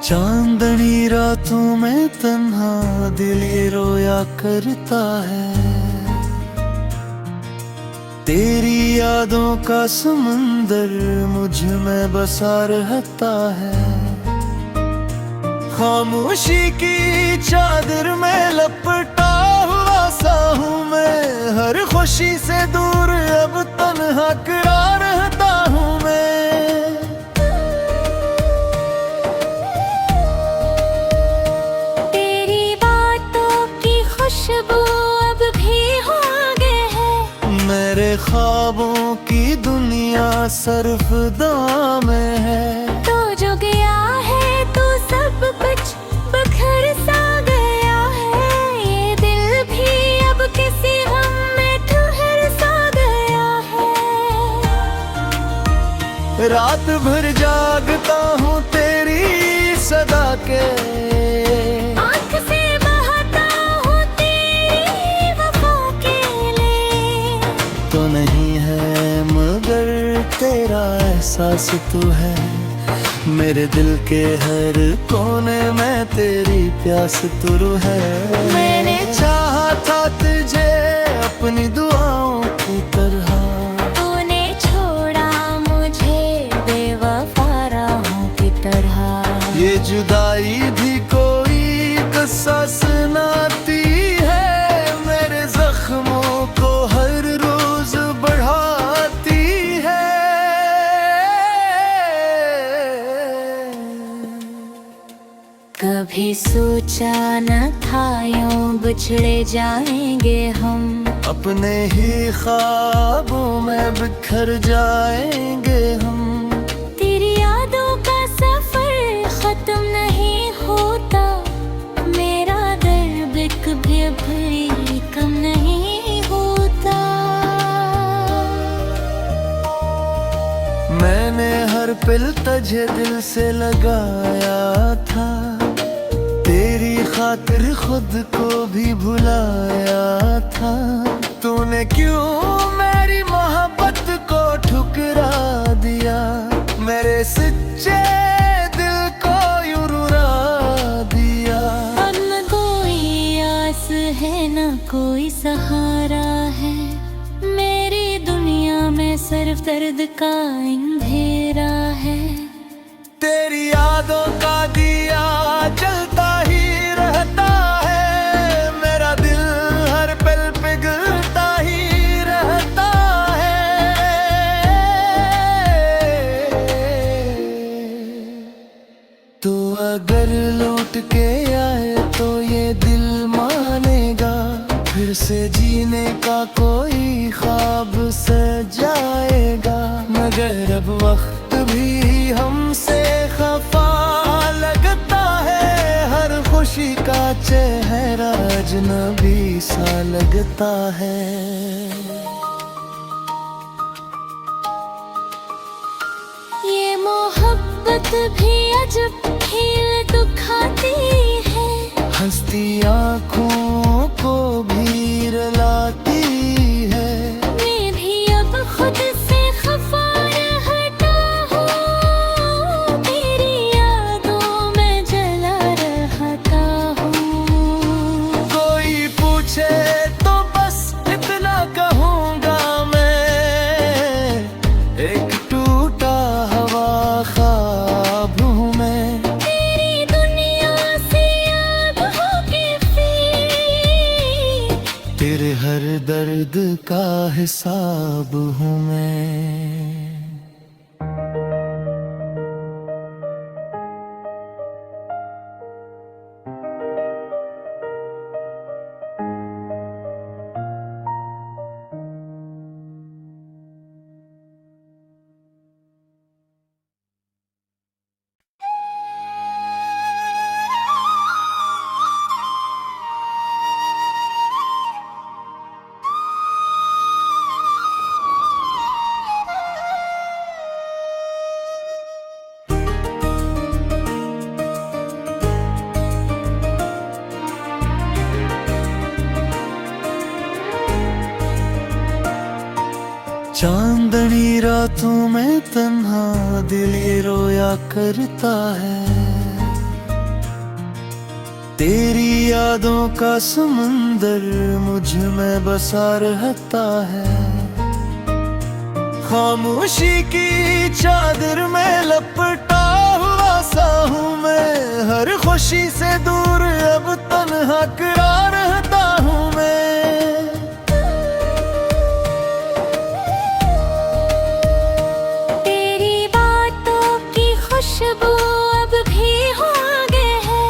चांदनी रातों में तन्हा दिल ये रोया करता है। तेरी यादों का समंदर मुझ में बसा रहता है। खामोशी की चादर में लपटा हुआ सा हूँ मैं, हर खुशी से दूर अब तन्हा खड़ा रहता हूँ मैं। खुशबू अब भी हो गए है, मेरे ख्वाबों की दुनिया सरफदा में है। तो जो गया है तो सब कुछ बखर सा गया है। ये दिल भी अब किसी गम में ठहर सा गया है। रात भर जागता हूँ तेरी सदा के, तो नहीं है मगर तेरा एहसास तो है। मेरे दिल के हर कोने में तेरी प्यास तुरु है। मैंने चाहा था तुझे अपनी दुआओं की तरह, तूने छोड़ा मुझे बेवफा राहों की तरह। ये जुदाई भी कोई किस्सा सुनाती है, मेरे जख्मों को हर रोज बढ़ाती है। कभी सोचा न था यूं बिछड़े जाएंगे हम, अपने ही ख्वाबों में बिखर जाएंगे हम। तेरी यादों का सफर खत्म नहीं होता, मेरा दर्द कभी कम नहीं होता। मैंने हर पल तुझे दिल से लगाया था, तेरी खातिर खुद को भी भुलाया था। तूने क्यों मेरी मोहब्बत को ठुकरा दिया, मेरे सच्चे दिल को यूं रुला दिया। अब न कोई आस है न कोई सहारा है, मेरी दुनिया में सिर्फ दर्द का अंधेरा है। तेरी यादों का दिया जलता ही रहता है, मेरा दिल हर पल पिघलता ही रहता है। तो अगर लौट के आए तो ये दिल मानेगा, फिर से जीने का कोई ख्वाब सजाएगा। मगर अब वक्त भी हमसे खफा लगता है, हर खुशी का चेहरा अजनबी सा लगता है। ये मोहब्बत भी अजब खेल दुखाती है, हंसती आँखों को भी रुलाती है। मैं भी अब खुद से खफा रहता हूँ, तेरी यादों में जला रहता हूँ। कोई पूछे तो बस इतना कहूँगा मैं, एक टूटा हवा ख्वाब हूँ मैं। तेरी दुनिया से अब होके फिर, तेरे हर दर्द का हिसाब हूँ मैं। चांदनी रातों में तन्हा दिल ये रोया करता है। तेरी यादों का समुंदर मुझ में बसा रहता है। खामोशी की चादर में लपटा हुआ सा हूँ मैं, हर खुशी से दूर अब तन्हा खड़ा रहता हूँ मैं। तेरी बातों की खुशबू अब भी हो आगे है,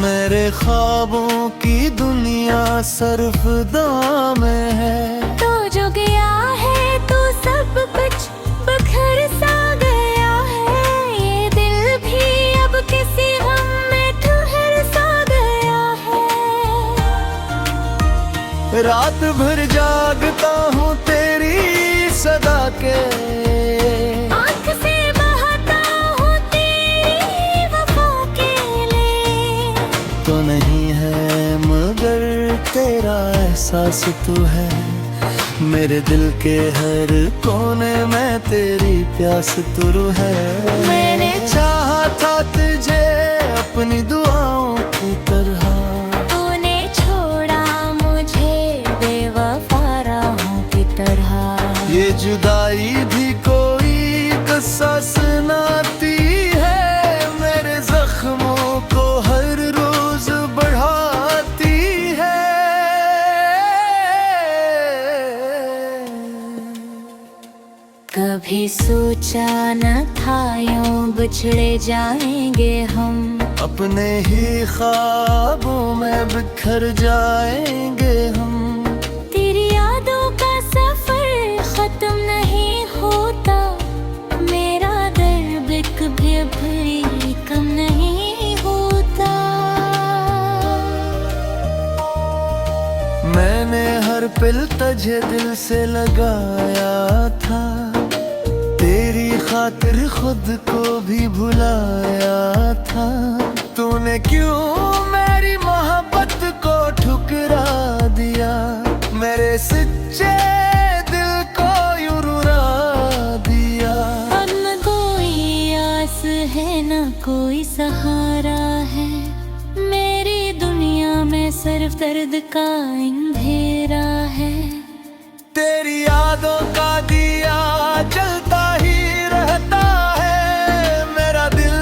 मेरे ख्वाबों की दुनिया सरफदां में है। तो जो गया है तो सब कुछ बखर सा गया है, ये दिल भी अब किसी गम में ठहर सा गया है। रात भर जागता हूँ तेरी सदा के, आँख से बहाता हूँ तेरी वफा के लिए। तो नहीं है मगर तेरा एहसास तू है, मेरे दिल के हर कोने में तेरी प्यास तुरु है। मैंने चाहा था तुझे अपनी दुआओं की तरह, तूने छोड़ा मुझे बेवफा राहों की तरह। ये जुदाई भी कोई किस्सा सुनाती है, मेरे जख्मों को हर रोज बढ़ाती है। कभी सोचा न था यूं बिछड़े जाएंगे हम, अपने ही ख्वाबों में बिखर जाएंगे हम। तेरी यादों का सफर खत्म नहीं होता, मेरा दर्द कभी कम नहीं होता। मैंने हर पल तुझे दिल से लगाया था, तेरी खातिर खुद को भी भुलाया था। तूने क्यों मेरी मोहब्बत को ठुकरा दिया, मेरे सच्चे दिल को यूं रुला दिया। अब न कोई आस है न कोई सहारा है, मेरी दुनिया में सिर्फ दर्द का अंधेरा है। तेरी यादों का दिया जलता ही रहता है, मेरा दिल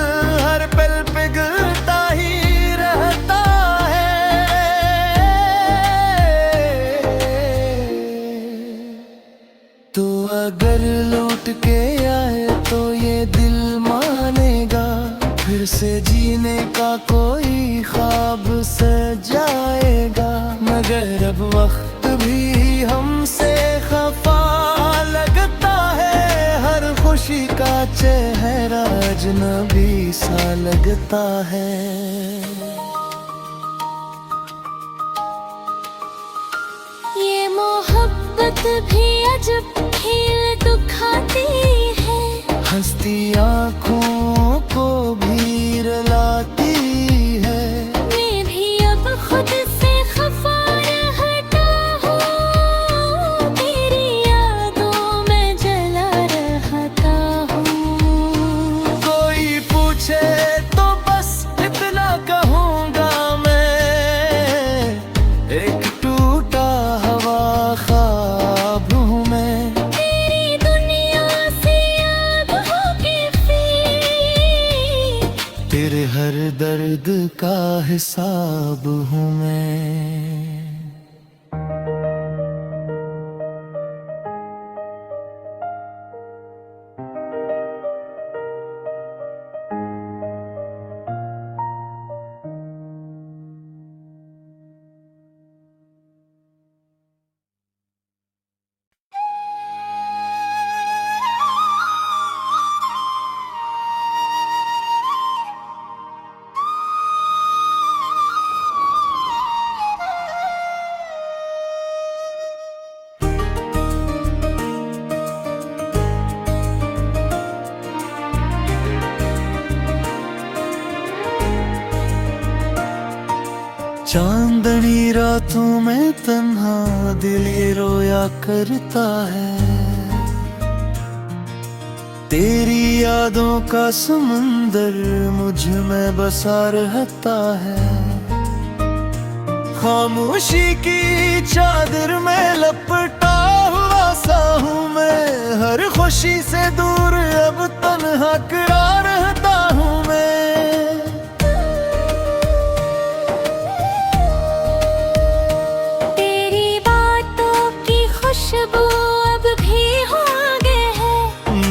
हर पल पिघलता ही रहता है। तो अगर लौट के आए तो ये दिल मानेगा, फिर से जीने का कोई ख्वाब सजाएगा। मगर अब वक्त भी हमसे खफा लगता है, हर खुशी का चेहरा अजनबी सा लगता है। ये मोहब्बत भी अजब खेल दुखाती है, हंसती आँखों को भी रुलाती है। मैं भी अब खुद से खफा रहता हूँ, तेरी यादों में जला रहता हूँ। कोई पूछे तो बस इतना कहूँगा मैं, एक टूटा हुआ ख्वाब हूँ मैं। तेरी दुनिया से अब होके फिर, तेरे हर दर्द का हिसाब हूँ मैं। चांदनी रातों में तन्हा दिल ये रोया करता है, तेरी यादों का समुंदर मुझ में बसा रहता है। खामोशी की चादर में लपटा हुआ सा हूँ मैं, हर खुशी से दूर अब तन्हा खड़ा रहता हूँ मैं। तेरी बातों की खुशबू अब भी हो आगे है,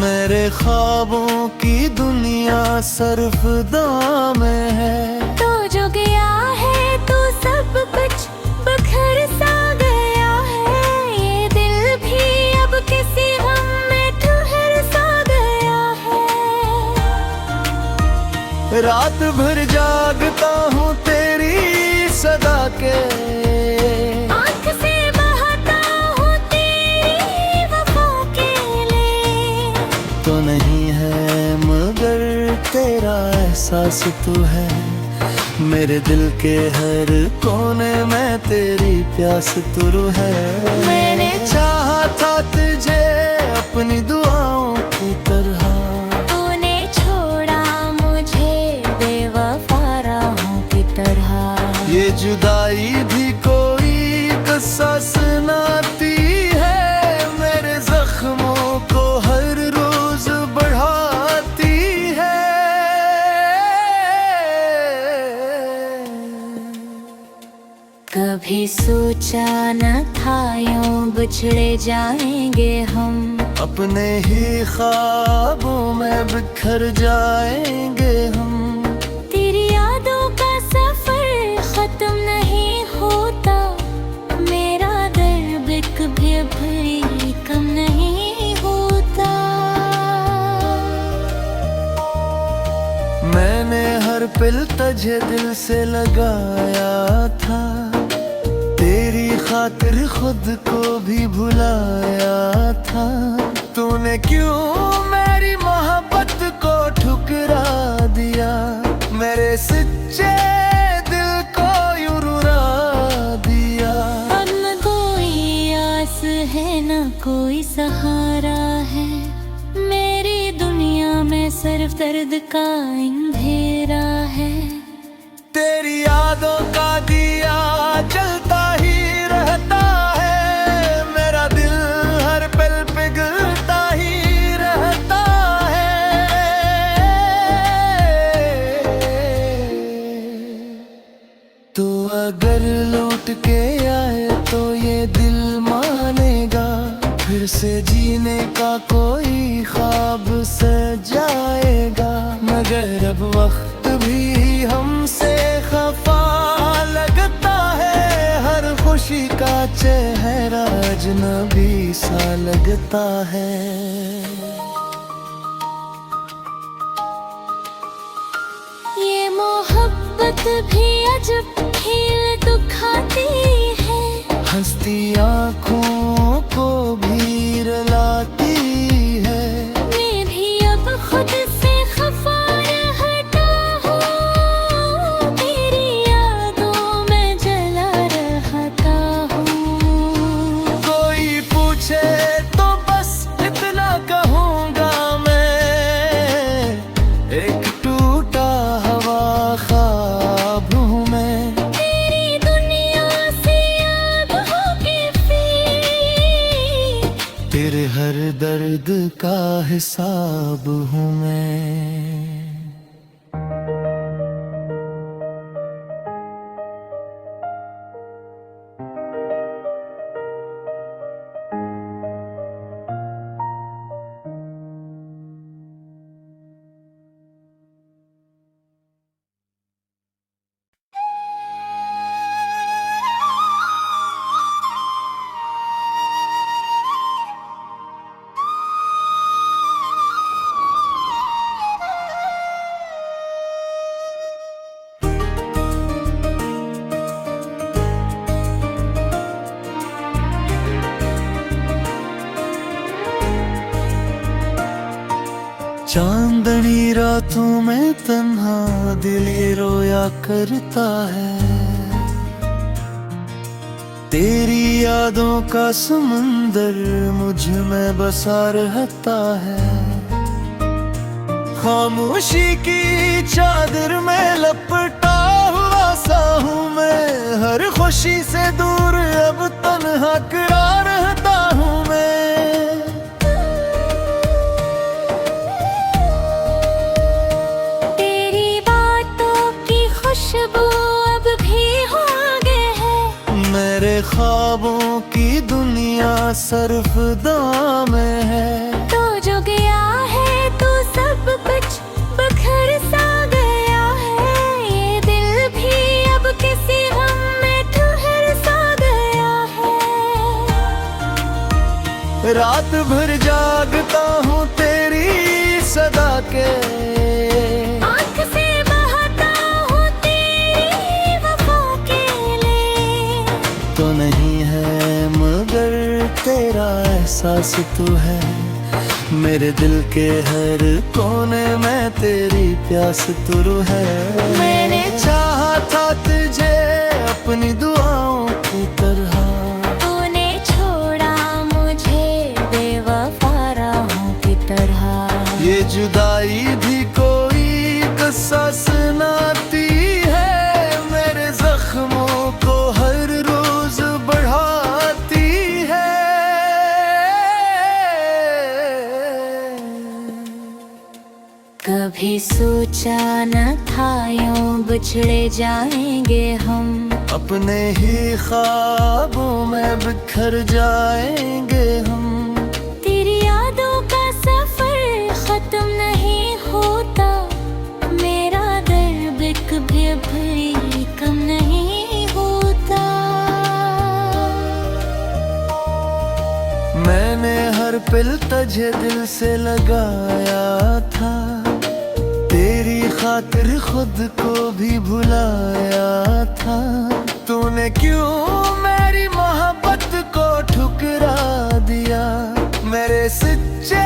मेरे ख्वाबों की दुनिया सरफदां में है। तो जो गया है तो सब कुछ बखर सा गया है, ये दिल भी अब किसी गम में ठहर सा गया है। रात भर जागता हूँ तेरी सदा के, आँख से बहाता हूँ तेरी वफा के लिए। तो नहीं है मगर तेरा एहसास तू है, मेरे दिल के हर कोने में तेरी प्यास तुरु है। मैंने चाहा था तुझे अपनी दुआओं की तरह, तूने छोड़ा मुझे बेवफा राहों की तरह। ये जुदाई भी कोई किस्सा सुनाती है, मेरे जख्मों को हर रोज बढ़ाती है। कभी सोचा न था यूं बिछड़े जाएंगे हम, अपने ही ख्वाबों में बिखर जाएंगे हम। तेरी यादों का सफर खत्म नहीं होता, मेरा दर्द कभी कम नहीं होता। मैंने हर पल तुझे दिल से लगाया था, तेरी खातिर खुद को भी भुलाया था। तूने क्यों मेरी मोहब्बत को ठुकरा दिया, मेरे सच्चे दिल को यूं रुला दिया। अब न कोई आस है न कोई सहारा है, मेरी दुनिया में सिर्फ दर्द का अंधेरा है। तेरी यादों का दिया जलता ही रहता है, मेरा दिल हर पल पिघलता ही रहता है। तो अगर लौट के आए तो ये दिल मानेगा, फिर से जीने का कोई ख्वाब सजाएगा। मगर अब वक्त भी हमसे खफा लगता है, हर खुशी का चेहरा अजनबी सा लगता है। ये मोहब्बत भी अजब खेल दुखाती है, हंसती आँखों को भी रुलाती है। मैं भी अब खुद से खफा रहता हूँ, तेरी यादों में जला रहता हूँ। कोई पूछे तो बस इतना कहूँगा मैं, एक टूटा हुआ ख्वाब हूँ मैं। तेरी दुनिया से अब होके फिर, तेरे हर दर्द का हिसाब हूँ मैं। चांदनी रातों में तन्हा दिल ये रोया करता है, तेरी यादों का समंदर मुझ में बसा रहता है। खामोशी की चादर में लपटा हुआ सा हूँ मैं, हर खुशी से दूर अब तन्हा खड़ा रहता हूँ मैं। तेरी बातों की खुशबू अब भी हो आगे है, मेरे ख्वाबों की दुनिया सरफदां में है। तो जो गया है तू सब कुछ बखर सा गया है, ये दिल भी अब किसी गम में ठहर सा गया है। रात भर जागता हूँ तेरी सदा के, आँख से बहाता हूँ तेरी वफा के लिए। तो नहीं है मगर तेरा एहसास तू है, मेरे दिल के हर कोने में तेरी प्यास तुरु है। मैंने चाहा था तुझे अपनी दुआओं की तरह, तूने छोड़ा मुझे बेवफा राहों की तरह। ये जुदाई भी कोई किस्सा सुनाती है, मेरे जख्मों को हर रोज बढ़ाती है। कभी सोचा न था यूं बिछड़े जाएंगे हम, अपने ही ख्वाबों में बिखर जाएंगे हम। तेरी यादों का सफर खत्म नहीं होता, मेरा दर्द कभी कम नहीं होता। मैंने हर पल तुझे दिल से लगाया था, तेरी खातिर खुद को भी भुलाया था। तूने क्यों मेरी मोहब्बत को ठुकरा दिया, मेरे सच्चे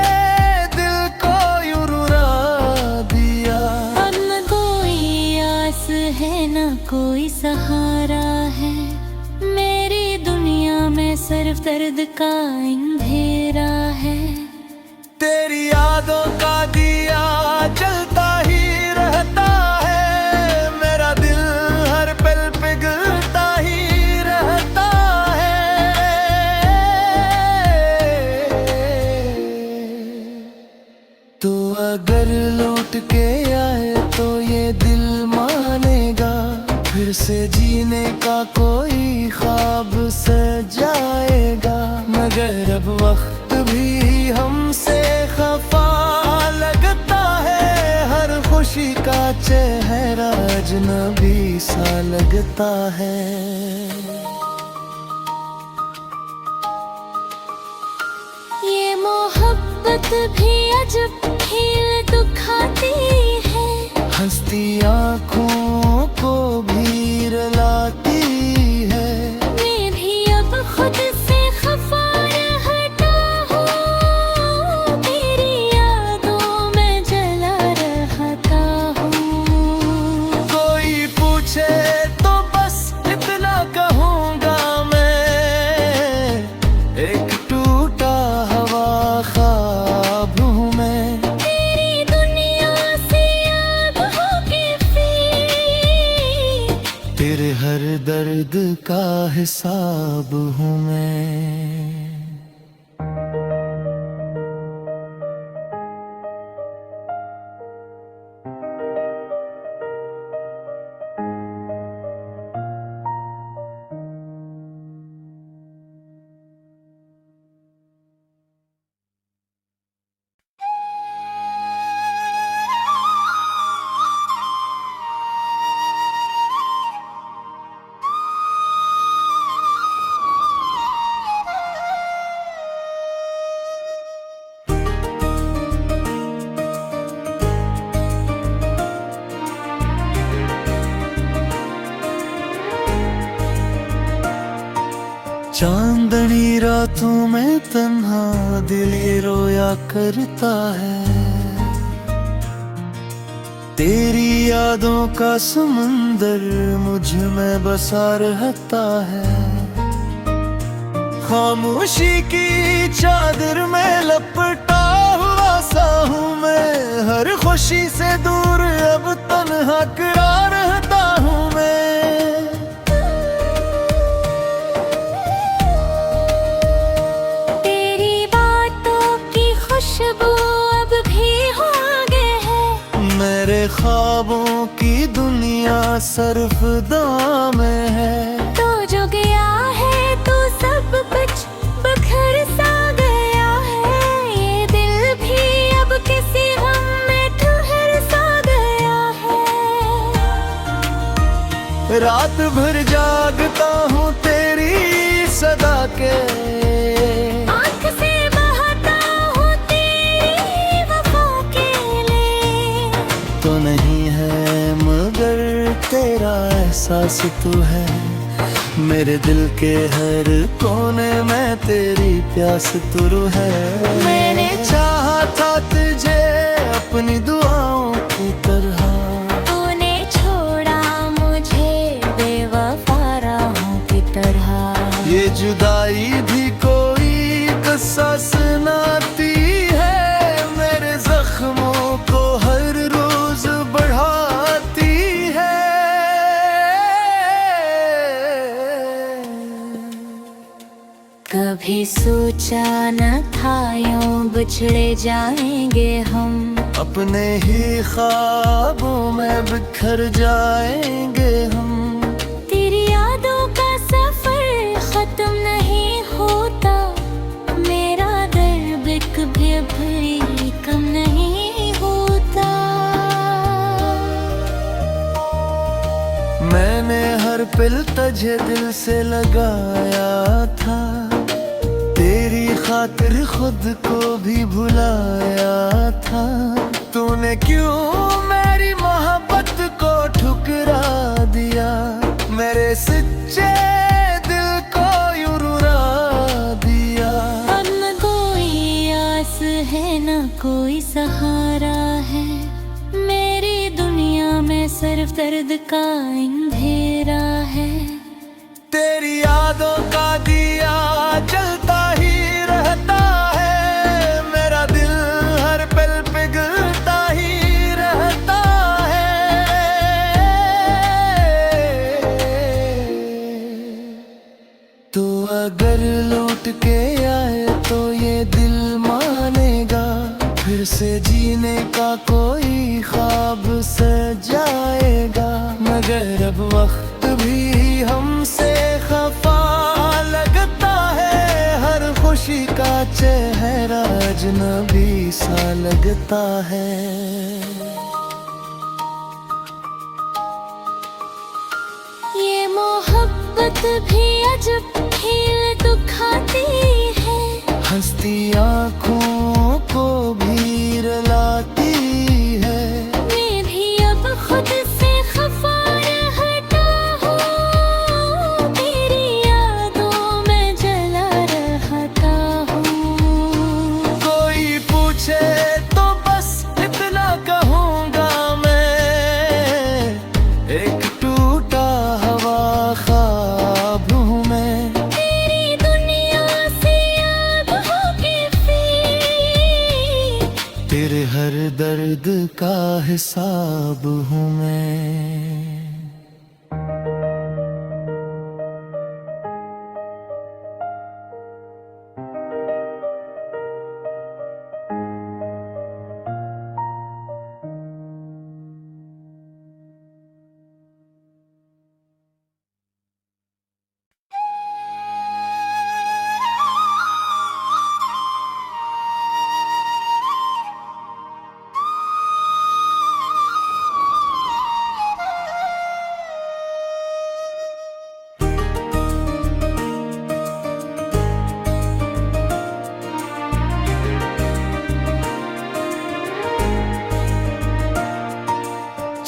दिल को यूं रुला दिया। अब न कोई आस है न कोई सहारा है, मेरी दुनिया में सिर्फ दर्द का अंधेरा है। तेरी यादों का दिया जलता ही रहता है, मेरा दिल हर पल पिघलता ही रहता है। तो अगर लौट के आए तो ये दिल मानेगा, फिर से जीने का कोई ख्वाब सजाएगा। मगर अब वक्त भी हमसे खफा लगता है, हर खुशी का चेहरा अजनबी सा लगता है। ये मोहब्बत भी अजब खेल दुखाती है, हंसती आँखों को भी रुलाती है। मैं भी अब खुद से खफा रहता हूँ, तेरी यादों में जला रहता हूँ। कोई पूछे तो बस इतना कहूँगा मैं, एक टूटा हवा ख्वाब हूँ मैं। तेरी दुनिया से अब होके फिर, तेरे हर दर्द का हिसाब हूँ मैं। चांदनी रातों में तन्हा दिल ये रोया करता है, तेरी यादों का समंदर मुझ में बसा रहता है। खामोशी की चादर में लपटा हुआ सा हूँ मैं, हर खुशी से दूर अब तन्हा खड़ा रहता हूँ मैं। ख्वाबों की दुनिया सरफदां में है। तो जो गया है तो सब कुछ बखर सा गया है। ये दिल भी अब किसी गम में ठहर सा गया है। रात भर जागता हूँ तेरी सदा के, आँख से बहाता हूँ तेरी वफा के लिए। तो नहीं है मगर तेरा एहसास तू है। मेरे दिल के हर कोने में तेरी प्यास तुरु है। मैंने चाहा था तुझे अपनी दुआओं की तरह, तूने छोड़ा मुझे बेवफा राहों की तरह। ये जुदाई भी कोई किस्सा सुनाती है। मेरे जख्मों को हर रोज बढ़ाती है। कभी सोचा न था यूं बिछड़े जाएंगे हम। अपने ही ख्वाबों में बिखर जाएंगे हम। तेरी यादों का सफर खत्म नहीं होता। मेरा दर्द कभी भी कम नहीं होता। मैंने हर पल तुझे दिल से लगाया था। तेरी खातिर खुद को भी भुलाया था। तूने क्यों मेरी मोहब्बत को ठुकरा दिया। मेरे सच्चे दिल को यूं रुला दिया। अब न कोई आस है न कोई सहारा है। मेरी दुनिया में सिर्फ दर्द का अंधेरा है। तेरी यादों का दिया जलता ही रहता है। मेरा दिल हर पल पिघलता ही रहता है। तो अगर लौट के आए तो ये दिल मानेगा। फिर से जीने का कोई ख्वाब सजाएगा। मगर अब वक्त भी हमसे खफा लगता है। हर खुशी का चेहरा अजनबी सा लगता है। ये मोहब्बत भी अजब खेल दुखाती है। हंसती आँखों को भी रुलाती है। मैं भी अब खुद से खफा रहता हूँ। तेरी यादों में जला रहता हूँ। कोई पूछे तो बस इतना कहूँगा मैं। एक टूटा हुआ ख्वाब हूँ मैं। तेरी दुनिया से याद हो के फिर तेरे हर दर्द का हिसाब हूँ मैं।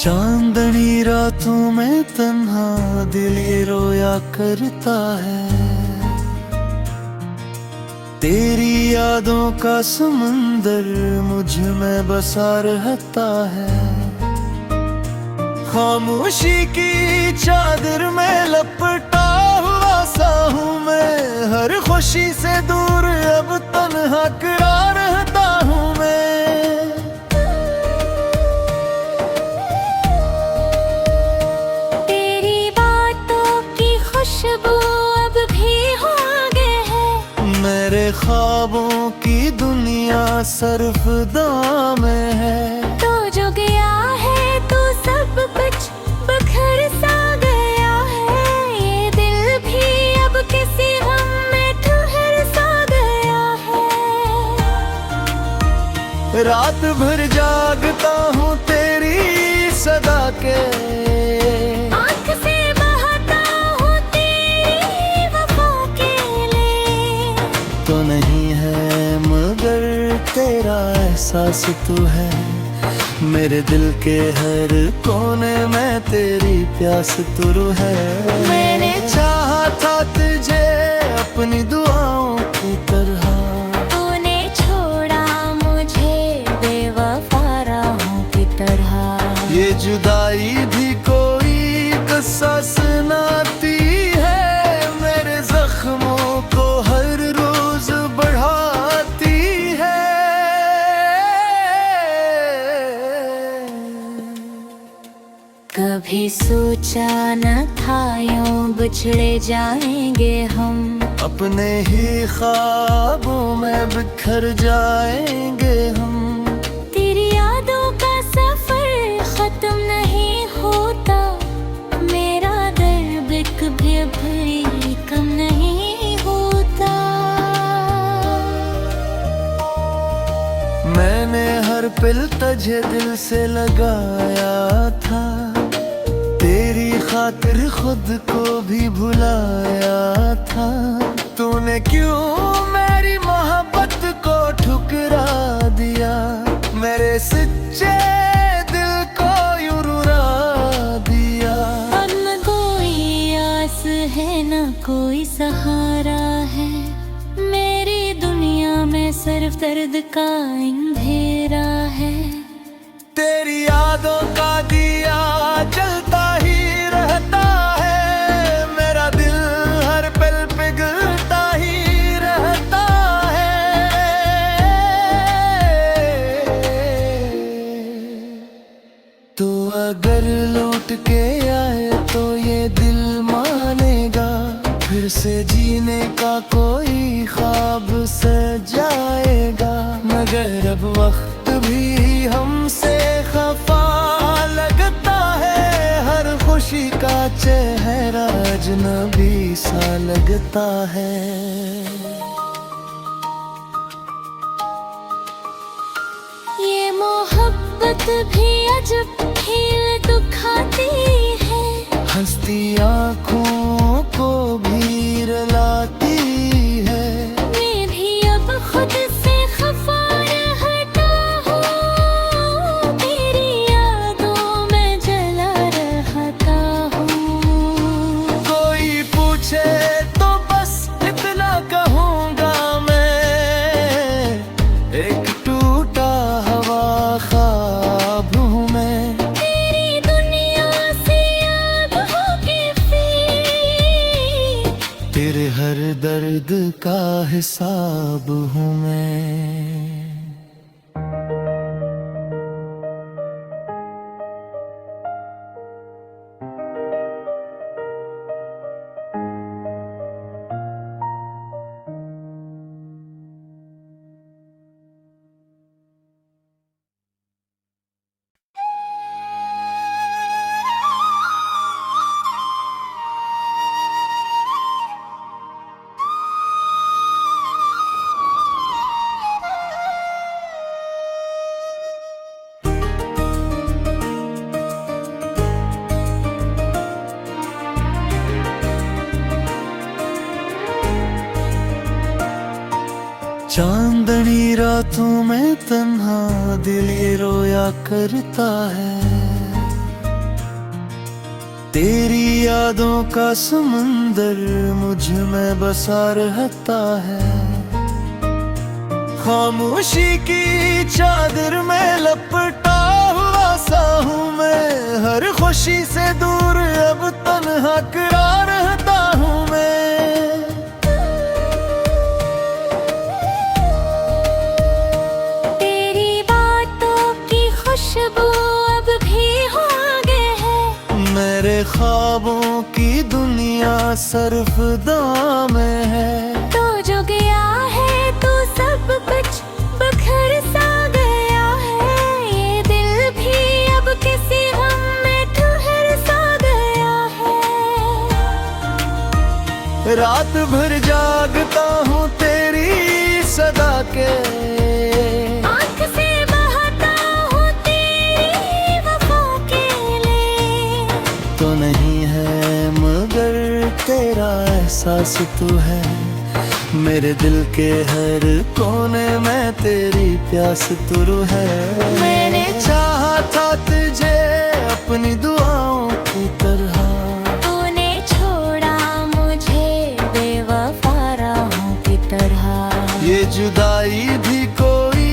चांदनी रातों में तन्हा दिल ये रोया करता है। तेरी यादों का समंदर मुझ में बसा रहता है। खामोशी की चादर में लपटा हुआ सा हूँ मैं। हर खुशी से दूर अब तन्हा खड़ा रहता हूँ मैं। खुशबू अब भी हो आगे है। मेरे ख्वाबों की दुनिया सरफदां में है। तो जो गया है रात भर जागता हूँ तेरी सदा के, आँख से बहाता हूँ तेरी वफा के लिए। तो नहीं है मगर तेरा एहसास तू है, मेरे दिल के हर कोने में तेरी प्यास तुरु है। मैंने चाहा था तुझे अपनी दुआओं की तरह, तूने छोड़ा मुझे बेवफा राहों की तरह। ये जुदाई भी कोई किस्सा सुनाती है, मेरे जख्मों को हर रोज बढ़ाती है। कभी सोचा न था यूं बिछड़े जाएंगे हम, अपने ही ख्वाबों में बिखर जाएंगे हम। तेरी यादों का सफर खत्म नहीं होता, मेरा दर्द कभी कम नहीं होता। मैंने हर पल तुझे दिल से लगाया था, तेरी खातिर खुद को भी भुलाया था। तूने क्यों मेरी मोहब्बत को ठुकरा दिया, मेरे सच्चे दिल को यूं रुला दिया। अब न कोई आस है न कोई सहारा है, मेरी दुनिया में सिर्फ दर्द का अंधेरा है। तेरी यादों का दिया जलता ही रहता है, मेरा दिल हर पल पिघलता ही रहता है। तो अगर लौट के आए तो ये दिल मानेगा, फिर से जीने का कोई ख्वाब सजाएगा। मगर अब वक्त भी हमसे खफा लगता है, हर खुशी का चेहरा अजनबी सा लगता है। ये मोहब्बत भी अजब खेल दुखाती है, हंसती आँखों को भी रुलाती है। मैं भी अब खुद से खफा रहता हूँ, तेरी यादों में जला रहता हूँ। कोई पूछे तो बस इतना कहूँगा मैं, एक टूटा हवा ख्वाब हूँ मैं। तेरी दुनिया से अब होके फिर, तेरे हर दर्द का हिसाब हूँ मैं। चांदनी रातों में तन्हा दिल ये रोया करता है, तेरी यादों का समंदर मुझ में बसा रहता है। खामोशी की चादर में लपटा हुआ सा हूँ मैं, हर खुशी से दूर अब तन्हा करा रहता हूँ मैं। खुशबू अब भी हो आगे है, मेरे ख्वाबों की दुनिया सरफदा में है। तो जो गया है तो सब कुछ बखर सा गया है, ये दिल भी अब किसी गम में ठहर सा गया है। रात भर जागता हूँ तेरी सदा के, आँख से तू है। मेरे दिल के हर कोने में तेरी प्यास तुरु है। मैंने चाहा था तुझे अपनी दुआओं की तरह, तूने छोड़ा मुझे बेवफा राहों की तरह। ये जुदाई भी कोई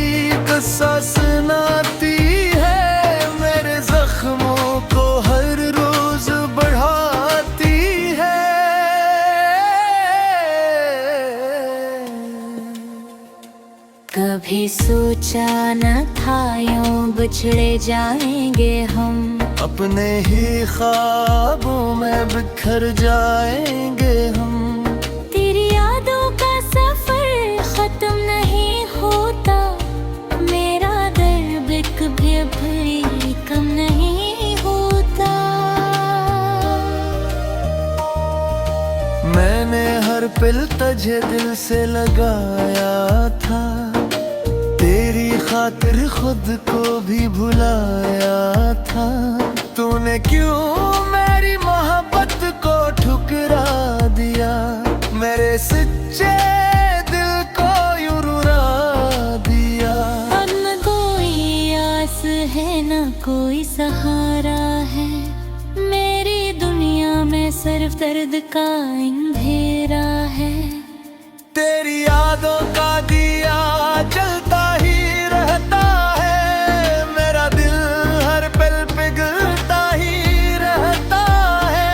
किस्सा सुनाती है, मेरे जख्मों को हर रोज बढ़ाती है। कभी सोचा न था यूं बिछड़े जाएंगे हम, अपने ही ख्वाबों में बिखर जाएंगे हम। तेरी यादों का सफर खत्म नहीं होता, मेरा दर्द कभी कम नहीं होता। मैंने हर पल तुझे दिल से लगाया था, तेरी खातिर खुद को भी भुलाया था। तूने क्यों मेरी मोहब्बत को ठुकरा दिया, मेरे सच्चे दिल को यूं रुला दिया। अब न कोई आस है न कोई सहारा है, मेरी दुनिया में सिर्फ दर्द का अंधेरा है। तेरी यादों का दिया जलता ही रहता है, मेरा दिल हर पल पिघलता ही रहता है।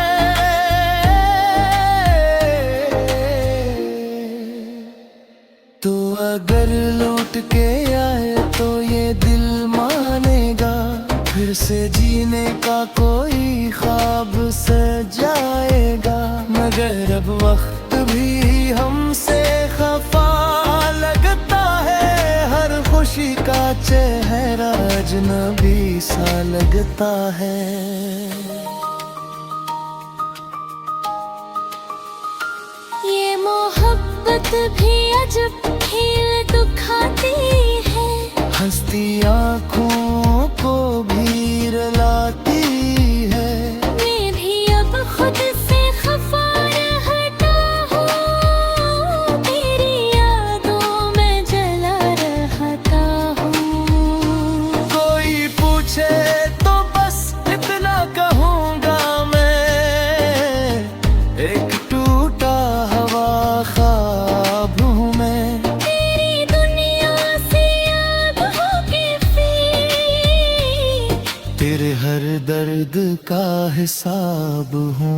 तो अगर लौट के आए तो ये दिल मानेगा, फिर से जीने का कोई ख्वाब सजाएगा। मगर अब वक्त भी हमसे खफा लगता है, हर खुशी का चेहरा अजनबी सा लगता है। ये मोहब्बत भी अजब खेल दुखाती है, हंसती आँखों को भी रुलाती है। मैं भी अब खुद से खफा रहता हूँ, तेरी यादों में जला रहता हूँ। कोई पूछे तो बस इतना कहूँगा मैं, एक टूटा हुआ ख्वाब हूँ मैं। तेरी दुनिया से अब होके फिर तेरे हर दर्द का हिसाब हूँ